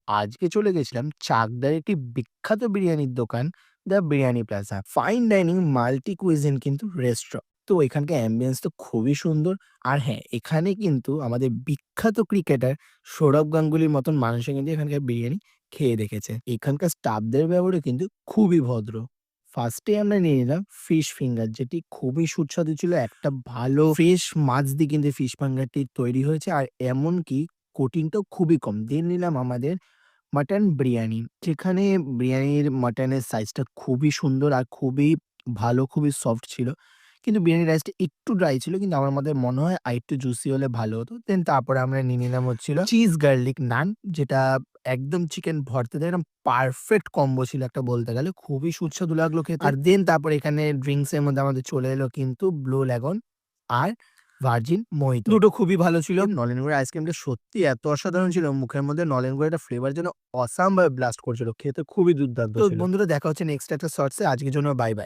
আজকে চলে গেছিলাম চাকদার একটি বিখ্যাত বিরিয়ানির দোকান, the biryani plaza. Fine dining multi cuisine কিন্তু রেস্টুরেন্ট। তো এখানকার অ্যাম্বিয়েন্স তো খুবই সুন্দর। আর হ্যাঁ, এখানে কিন্তু আমাদের বিখ্যাত ক্রিকেটার সৌরভ গাঙ্গুলির মতন মানুষও কিন্তু এখানকার বিরিয়ানি খেয়ে দেখেছে। এখানকার স্টাফদের ব্যবহারও কিন্তু খুবই ভদ্র। ফার্স্টে আমরা নিয়ে নিলাম ফিশ ফিঙ্গার, যেটি খুবই সুস্বাদু ছিল। একটা ভালো ফ্রেশ মাছ দিয়ে কিন্তু ফিশ ফিঙ্গারটি তৈরি হয়েছে, আর এমনকি কোটিংটাও খুবই কম। দিয়ে নিলাম আমাদের মাটন বিরিয়ানি। যেখানে বিরিয়ানির মাটনের সাইজটা খুবই সুন্দর আর খুবই ভালো, খুবই সফট ছিল। কিন্তু বিরিয়ানির রাইসটা একটু ড্রাই ছিল। কিন্তু আমার মনে হয় আরেকটু জুসি হলে ভালো হতো। দেন তারপরে আমরা নিয়ে নিলাম হচ্ছিল চিজ গার্লিক নান, যেটা একদম চিকেন ভর্তা দিয়ে একদম পারফেক্ট কম্বো ছিল একটা বলতে গেলে। খুবই সুস্বাদু লাগলো খেতে। আর দেন তারপরে এখানে ড্রিংকস এর মধ্যে আমাদের চলে এলো কিন্তু ব্লু লেগন আর ভার্জিন মোহিতো। দুটো খুবই ভালো ছিল। নলেন গুড়ের আইসক্রিমটা সত্যি এত অসাধারণ ছিল, মুখের মধ্যে নলেন গুড়ের একটা ফ্লেভার যেন অসাম ভাবে ব্লাস্ট করছিল। খেতে খুবই দুর্দান্ত ছিল। তো বন্ধুরা, দেখা হচ্ছে নেক্সট একটা শর্টস এ। আজকের জন্য বাই বাই।